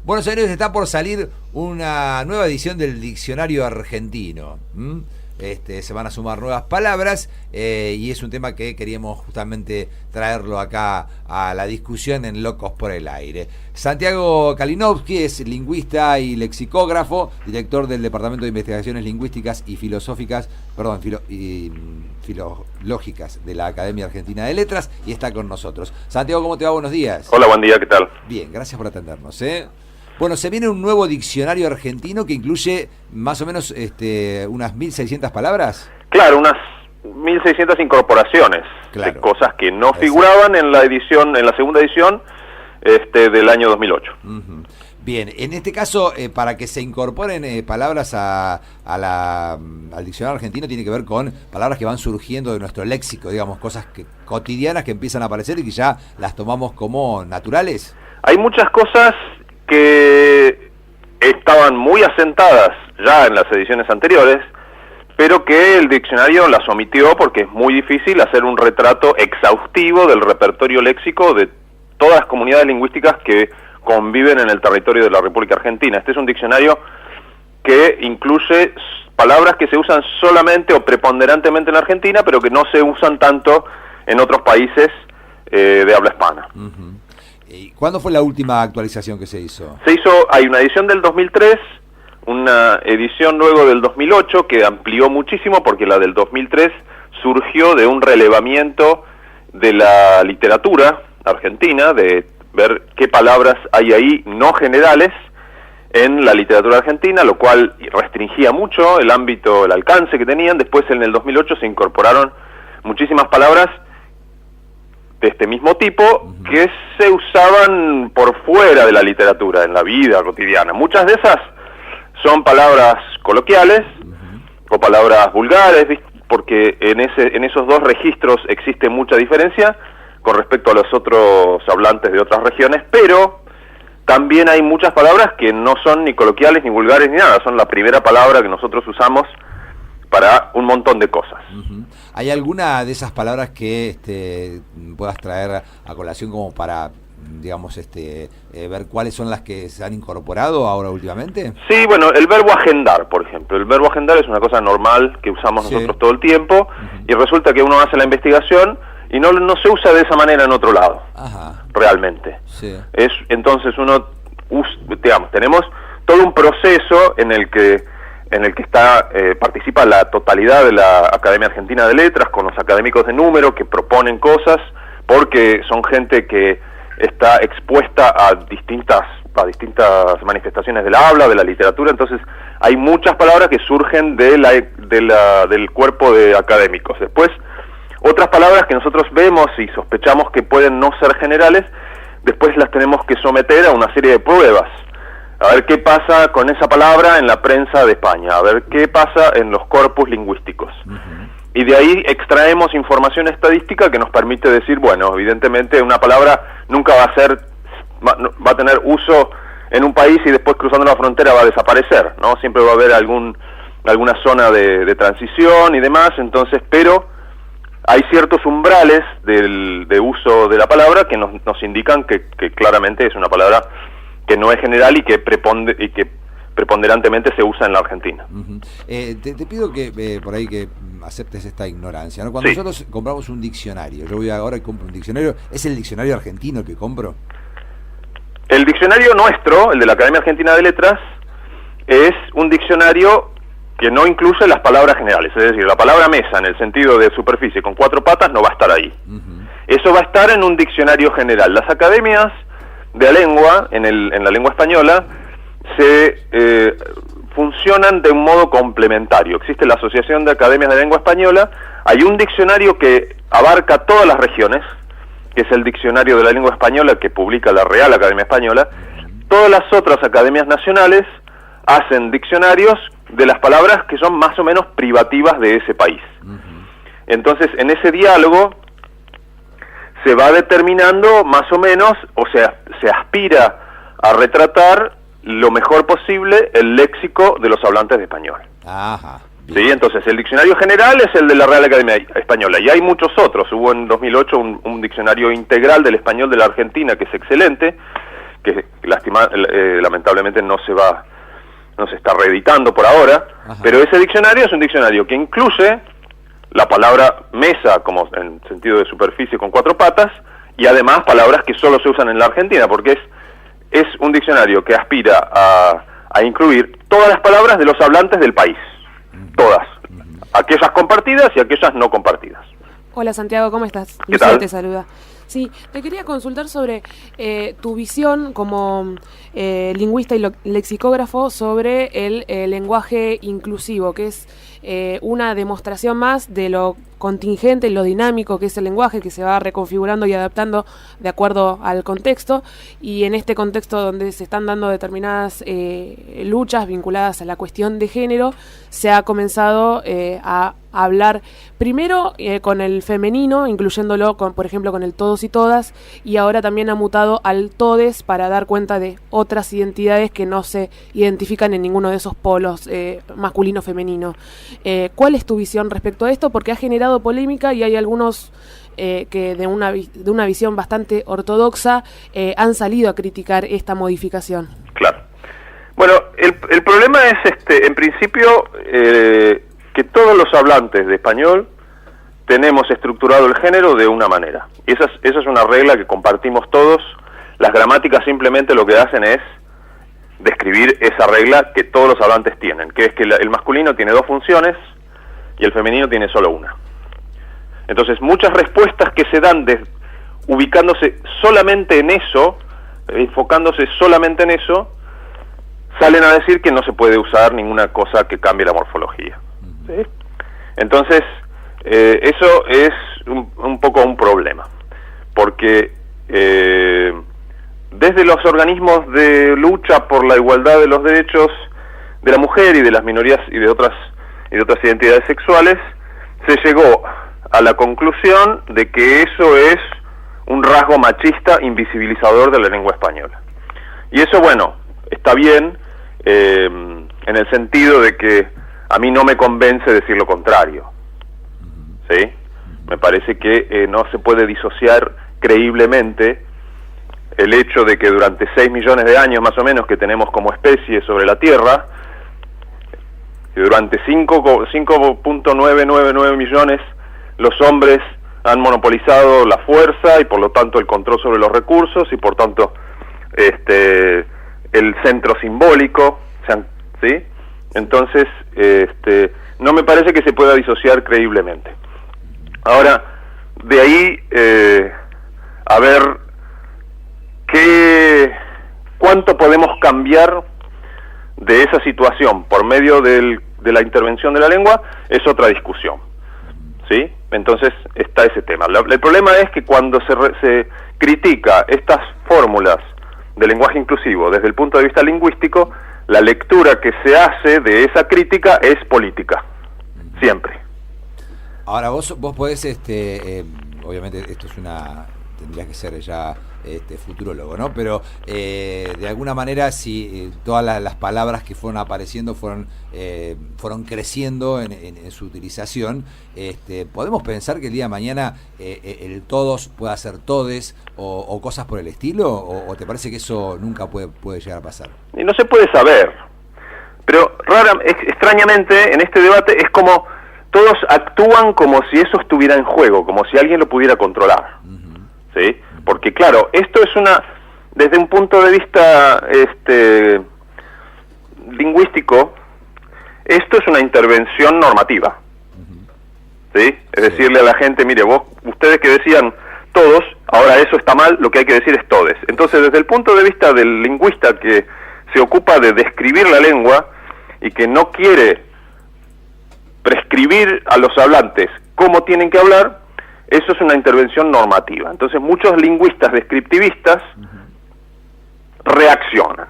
Bueno, señores, está por salir una nueva edición del Diccionario Argentino. Se van a sumar nuevas palabras y es un tema que queríamos justamente traerlo acá a la discusión en Locos por el Aire. Santiago Kalinowski es lingüista y lexicógrafo, director del Departamento de Investigaciones Lingüísticas y Filológicas de la Academia Argentina de Letras y está con nosotros. Santiago, ¿cómo te va? Buenos días. Hola, buen día, ¿qué tal? Bien, gracias por atendernos. Bueno, se viene un nuevo diccionario argentino que incluye más o menos unas 1.600 palabras. Claro, unas 1.600 incorporaciones, claro, de cosas que no figuraban en la segunda edición del año 2008. Uh-huh. Bien, en este caso, para que se incorporen palabras al diccionario argentino, tiene que ver con palabras que van surgiendo de nuestro léxico, digamos, cosas cotidianas que empiezan a aparecer y que ya las tomamos como naturales. Hay muchas cosas que estaban muy asentadas ya en las ediciones anteriores, pero que el diccionario las omitió porque es muy difícil hacer un retrato exhaustivo del repertorio léxico de todas las comunidades lingüísticas que conviven en el territorio de la República Argentina. Este es un diccionario que incluye palabras que se usan solamente o preponderantemente en Argentina, pero que no se usan tanto en otros países de habla hispana. Uh-huh. ¿Cuándo fue la última actualización que se hizo? Hay una edición del 2003, una edición luego del 2008 que amplió muchísimo porque la del 2003 surgió de un relevamiento de la literatura argentina, de ver qué palabras hay ahí no generales en la literatura argentina, lo cual restringía mucho el ámbito, el alcance que tenían. Después en el 2008 se incorporaron muchísimas palabras de este mismo tipo, uh-huh, que se usaban por fuera de la literatura, en la vida cotidiana. Muchas de esas son palabras coloquiales, uh-huh, o palabras vulgares, porque en esos dos registros existe mucha diferencia con respecto a los otros hablantes de otras regiones, pero también hay muchas palabras que no son ni coloquiales, ni vulgares, ni nada, son la primera palabra que nosotros usamos para un montón de cosas. Uh-huh. ¿Hay alguna de esas palabras que puedas traer a colación como para, digamos, ver cuáles son las que se han incorporado ahora últimamente? Sí, bueno, el verbo agendar, por ejemplo. El verbo agendar es una cosa normal que usamos nosotros todo el tiempo, uh-huh, y resulta que uno hace la investigación y no se usa de esa manera en otro lado. Ajá. Realmente. Sí. Entonces tenemos todo un proceso en el que participa la totalidad de la Academia Argentina de Letras, con los académicos de número que proponen cosas, porque son gente que está expuesta a distintas manifestaciones del habla, de la literatura. Entonces hay muchas palabras que surgen del cuerpo de académicos. Después, otras palabras que nosotros vemos y sospechamos que pueden no ser generales, después las tenemos que someter a una serie de pruebas. A ver qué pasa con esa palabra en la prensa de España, a ver qué pasa en los corpus lingüísticos. Uh-huh. Y de ahí extraemos información estadística que nos permite decir, bueno, evidentemente una palabra nunca va a tener uso en un país y después cruzando la frontera va a desaparecer, ¿no? Siempre va a haber alguna zona de transición y demás, entonces, pero hay ciertos umbrales de uso de la palabra que nos indican que claramente es una palabra que no es general y que preponderantemente se usa en la Argentina. Uh-huh. Te pido que por ahí que aceptes esta ignorancia, ¿no? Cuando nosotros compramos un diccionario, yo voy ahora y compro un diccionario, ¿es el diccionario argentino el que compro? El diccionario nuestro, el de la Academia Argentina de Letras, es un diccionario que no incluye las palabras generales, es decir, la palabra mesa en el sentido de superficie con 4 patas no va a estar ahí. Uh-huh. Eso va a estar en un diccionario general. Las academias de la lengua, en la lengua española, funcionan de un modo complementario. Existe la Asociación de Academias de Lengua Española, hay un diccionario que abarca todas las regiones, que es el Diccionario de la Lengua Española que publica la Real Academia Española. Todas las otras academias nacionales hacen diccionarios de las palabras que son más o menos privativas de ese país. Uh-huh. Entonces, en ese diálogo se va determinando más o menos, o sea, se aspira a retratar lo mejor posible el léxico de los hablantes de español. Ajá. Sí, entonces el diccionario general es el de la Real Academia Española, y hay muchos otros. Hubo en 2008 un diccionario integral del español de la Argentina, que es excelente, que lamentablemente no se está reeditando por ahora. Ajá. Pero ese diccionario es un diccionario que incluye la palabra mesa como en sentido de superficie con 4 patas, y además palabras que solo se usan en la Argentina, porque es un diccionario que aspira a incluir todas las palabras de los hablantes del país, todas, aquellas compartidas y aquellas no compartidas. Hola Santiago, ¿cómo estás? ¿Qué tal? Te saluda. Sí, te quería consultar sobre tu visión como lingüista y lexicógrafo sobre el lenguaje inclusivo, que es una demostración más de lo contingente y lo dinámico que es el lenguaje, que se va reconfigurando y adaptando de acuerdo al contexto, y en este contexto donde se están dando determinadas luchas vinculadas a la cuestión de género, se ha comenzado a hablar primero con el femenino, incluyéndolo con, por ejemplo, con el todos y todas, y ahora también ha mutado al todes para dar cuenta de otras identidades que no se identifican en ninguno de esos polos masculino-femenino. ¿Cuál es tu visión respecto a esto? Porque ha generado polémica y hay algunos que de una visión bastante ortodoxa han salido a criticar esta modificación. Claro. Bueno, el problema es en principio que todos los hablantes de español tenemos estructurado el género de una manera. Y esa es una regla que compartimos todos. Las gramáticas simplemente lo que hacen es describir esa regla que todos los hablantes tienen, que es que el masculino tiene 2 funciones y el femenino tiene solo una. Entonces, muchas respuestas que se dan ubicándose solamente en eso, enfocándose solamente en eso, salen a decir que no se puede usar ninguna cosa que cambie la morfología. ¿Sí? Entonces, eso es un poco un problema, porque desde los organismos de lucha por la igualdad de los derechos de la mujer y de las minorías y de otras identidades sexuales, se llegó a la conclusión de que eso es un rasgo machista invisibilizador de la lengua española. Y eso, bueno, está bien en el sentido de que a mí no me convence decir lo contrario. ¿Sí? Me parece que no se puede disociar creíblemente el hecho de que durante 6 millones de años más o menos que tenemos como especie sobre la Tierra, que durante 5.999 millones los hombres han monopolizado la fuerza y por lo tanto el control sobre los recursos y por tanto el centro simbólico, ¿sí? Entonces no me parece que se pueda disociar creíblemente. Ahora, de ahí a ver cuánto podemos cambiar de esa situación por medio de la intervención de la lengua es otra discusión, ¿sí? Entonces está ese tema. El problema es que cuando se critica estas fórmulas de lenguaje inclusivo desde el punto de vista lingüístico, la lectura que se hace de esa crítica es política, siempre. Ahora vos podés, obviamente esto es tendrías que ser ya futurólogo, ¿no? Pero de alguna manera, si todas las palabras que fueron apareciendo fueron creciendo en su utilización, ¿podemos pensar que el día de mañana el todos pueda ser todes o cosas por el estilo? ¿O te parece que eso nunca puede llegar a pasar? Y no se puede saber, pero extrañamente en este debate es como todos actúan como si eso estuviera en juego, como si alguien lo pudiera controlar. ¿Sí? Porque claro, esto es desde un punto de vista lingüístico, esto es una intervención normativa. ¿Sí? Es decirle a la gente, mire, ustedes que decían todos, ahora eso está mal, lo que hay que decir es todes. Entonces, desde el punto de vista del lingüista que se ocupa de describir la lengua y que no quiere prescribir a los hablantes cómo tienen que hablar, eso es una intervención normativa. Entonces muchos lingüistas descriptivistas reaccionan,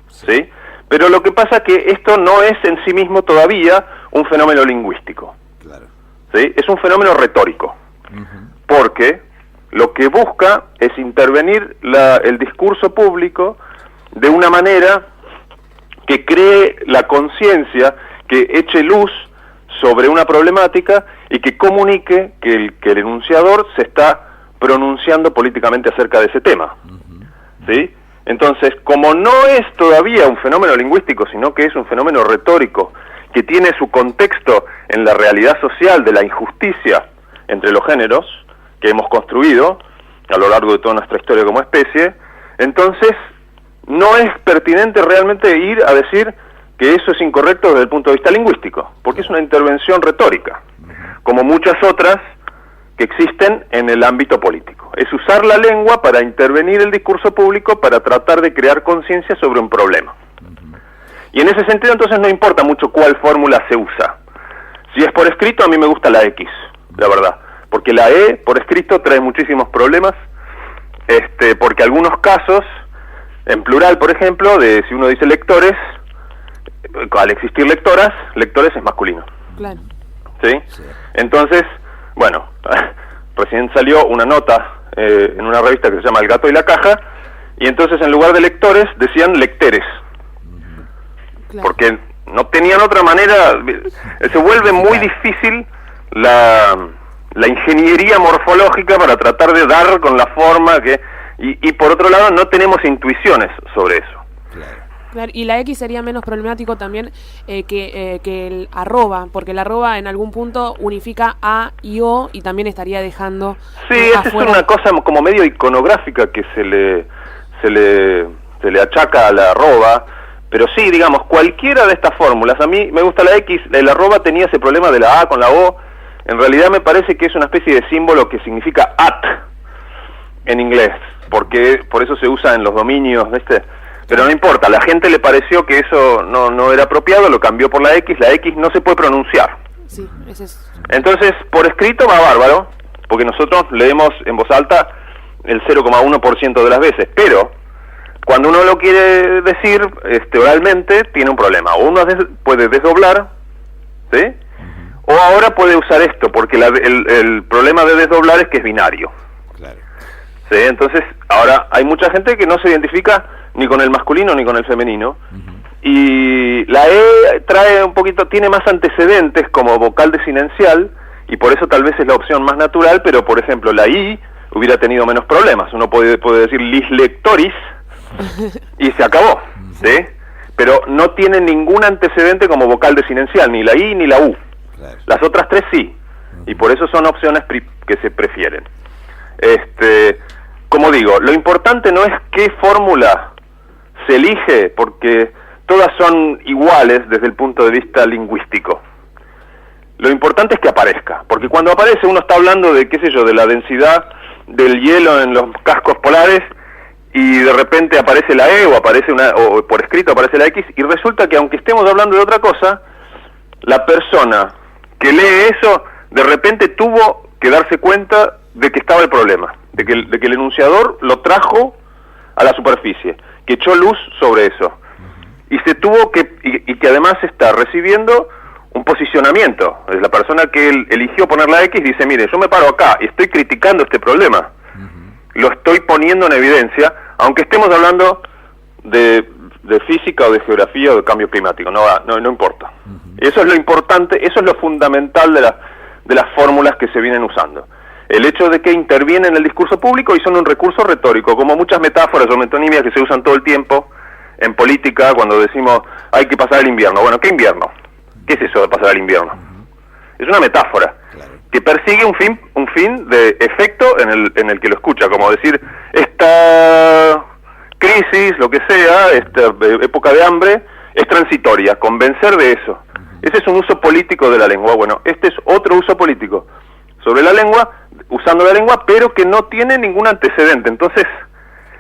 ¿sí? Pero lo que pasa es que esto no es en sí mismo todavía un fenómeno lingüístico. Claro. ¿Sí? Es un fenómeno retórico, porque lo que busca es intervenir el discurso público de una manera que cree la conciencia, que eche luz sobre una problemática y que comunique que el enunciador se está pronunciando políticamente acerca de ese tema. ¿Sí? Entonces, como no es todavía un fenómeno lingüístico, sino que es un fenómeno retórico, que tiene su contexto en la realidad social de la injusticia entre los géneros que hemos construido a lo largo de toda nuestra historia como especie, entonces no es pertinente realmente ir a decir que eso es incorrecto desde el punto de vista lingüístico, porque es una intervención retórica, como muchas otras que existen en el ámbito político. Es usar la lengua para intervenir el discurso público, para tratar de crear conciencia sobre un problema. Y en ese sentido, entonces, no importa mucho cuál fórmula se usa. Si es por escrito, a mí me gusta la X, la verdad, porque la E por escrito trae muchísimos problemas, porque algunos casos, en plural, por ejemplo, de si uno dice lectores, al existir lectoras, lectores es masculino. Claro. ¿Sí? Sí. Entonces, bueno, recién salió una nota en una revista que se llama El Gato y la Caja, y entonces en lugar de lectores decían lecteres. Claro. Porque no tenían otra manera, se vuelve muy difícil la ingeniería morfológica para tratar de dar con la forma que... Y por otro lado no tenemos intuiciones sobre eso. Claro, y la X sería menos problemático también que el arroba, porque el arroba en algún punto unifica A y O y también estaría dejando... Sí, esa es una cosa como medio iconográfica que se le achaca a la arroba, pero sí, digamos, cualquiera de estas fórmulas, a mí me gusta la X, el arroba tenía ese problema de la A con la O, en realidad me parece que es una especie de símbolo que significa at en inglés, porque por eso se usa en los dominios, ¿viste? Pero no importa, a la gente le pareció que eso no era apropiado, lo cambió por la X no se puede pronunciar. Sí, ese es... Entonces, por escrito va bárbaro, porque nosotros leemos en voz alta el 0,1% de las veces, pero cuando uno lo quiere decir oralmente, tiene un problema. O uno puede desdoblar, ¿sí? O ahora puede usar esto, porque el problema de desdoblar es que es binario. Claro. ¿Sí? Entonces, ahora hay mucha gente que no se identifica ni con el masculino ni con el femenino, y la E trae un poquito, tiene más antecedentes como vocal desinencial, y por eso tal vez es la opción más natural, pero por ejemplo la I hubiera tenido menos problemas. Uno puede decir lis lectoris y se acabó, ¿sí? Pero no tiene ningún antecedente como vocal desinencial, ni la I ni la U. Claro. Las otras tres sí, y por eso son opciones que se prefieren. Como digo, lo importante no es qué fórmula se elige, porque todas son iguales desde el punto de vista lingüístico. Lo importante es que aparezca, porque cuando aparece uno está hablando de, qué sé yo, de la densidad del hielo en los cascos polares, y de repente aparece la E, o por escrito aparece la X, y resulta que aunque estemos hablando de otra cosa, la persona que lee eso, de repente tuvo que darse cuenta de que estaba el problema, de que el enunciador lo trajo a la superficie, que echó luz sobre eso, y se tuvo que, y que además está recibiendo un posicionamiento. La persona que eligió poner la X dice, mire, yo me paro acá y estoy criticando este problema, lo estoy poniendo en evidencia, aunque estemos hablando de física o de geografía o de cambio climático, no importa. Eso es lo importante, eso es lo fundamental de las fórmulas que se vienen usando. El hecho de que intervienen en el discurso público y son un recurso retórico, como muchas metáforas o metonimias que se usan todo el tiempo en política cuando decimos hay que pasar el invierno. Bueno, ¿qué invierno? ¿Qué es eso de pasar el invierno? Es una metáfora que persigue un fin de efecto en el que lo escucha, como decir, esta crisis, lo que sea, esta época de hambre, es transitoria, convencer de eso. Ese es un uso político de la lengua. Bueno, este es otro uso político sobre la lengua, usando la lengua, pero que no tiene ningún antecedente. Entonces,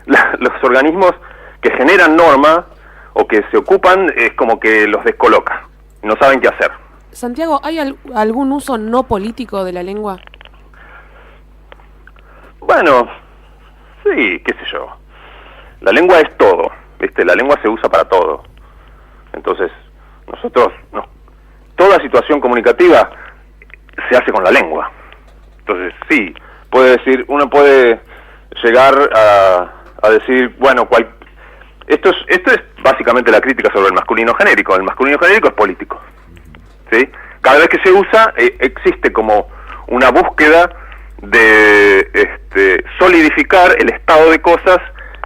los organismos que generan norma o que se ocupan es como que los descoloca, no saben qué hacer. Santiago, ¿hay algún uso no político de la lengua? Bueno, sí, qué sé yo. La lengua es todo, ¿viste? La lengua se usa para todo. Entonces, nosotros, toda situación comunicativa se hace con la lengua. Entonces, sí, uno puede llegar a decir, bueno, esto es básicamente la crítica sobre el masculino genérico. El masculino genérico es político, ¿sí? Cada vez que se usa, existe como una búsqueda de solidificar el estado de cosas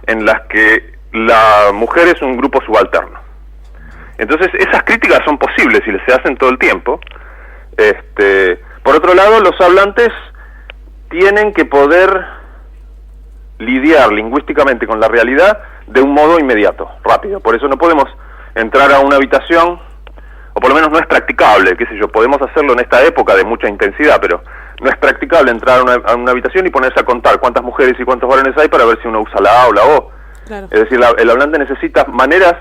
en las que la mujer es un grupo subalterno. Entonces esas críticas son posibles y se hacen todo el tiempo. Por otro lado, los hablantes tienen que poder lidiar lingüísticamente con la realidad de un modo inmediato, rápido. Por eso no podemos entrar a una habitación, o por lo menos no es practicable, qué sé yo, podemos hacerlo en esta época de mucha intensidad, pero no es practicable entrar a una habitación y ponerse a contar cuántas mujeres y cuántos varones hay para ver si uno usa la A o la O. Claro. Es decir, el hablante necesita maneras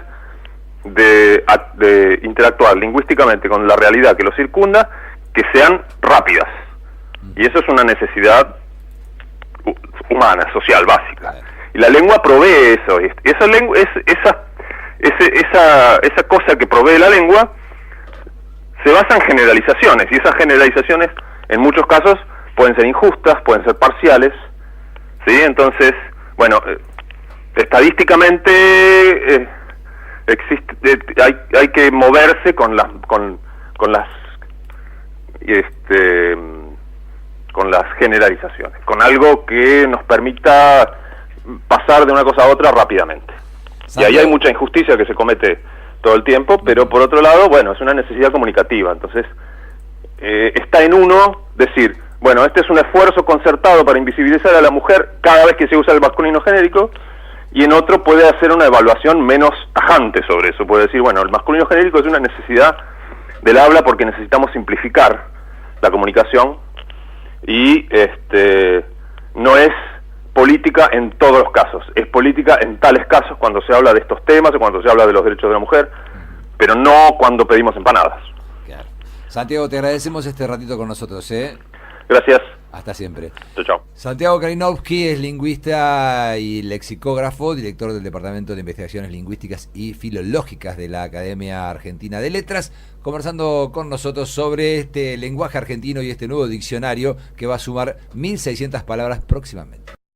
de interactuar lingüísticamente con la realidad que lo circunda, que sean rápidas. Y eso es una necesidad humana, social, básica. Y la lengua provee eso. Esa cosa que provee la lengua se basa en generalizaciones, y esas generalizaciones en muchos casos pueden ser injustas, pueden ser parciales, ¿sí? Entonces, bueno, estadísticamente hay que moverse con las generalizaciones, con algo que nos permita pasar de una cosa a otra rápidamente. Y ahí hay mucha injusticia que se comete todo el tiempo, pero por otro lado, bueno, es una necesidad comunicativa. Entonces, está en uno decir, bueno, este es un esfuerzo concertado para invisibilizar a la mujer cada vez que se usa el masculino genérico, y en otro puede hacer una evaluación menos tajante sobre eso. Puede decir, bueno, el masculino genérico es una necesidad del habla porque necesitamos simplificar la comunicación, y no es política en todos los casos, es política en tales casos cuando se habla de estos temas o cuando se habla de los derechos de la mujer, pero no cuando pedimos empanadas. Claro. Santiago, te agradecemos este ratito con nosotros, ¿eh? Gracias. Hasta siempre. Chau, chau. Santiago Kalinowski es lingüista y lexicógrafo, director del Departamento de Investigaciones Lingüísticas y Filológicas de la Academia Argentina de Letras, conversando con nosotros sobre este lenguaje argentino y este nuevo diccionario que va a sumar 1.600 palabras próximamente.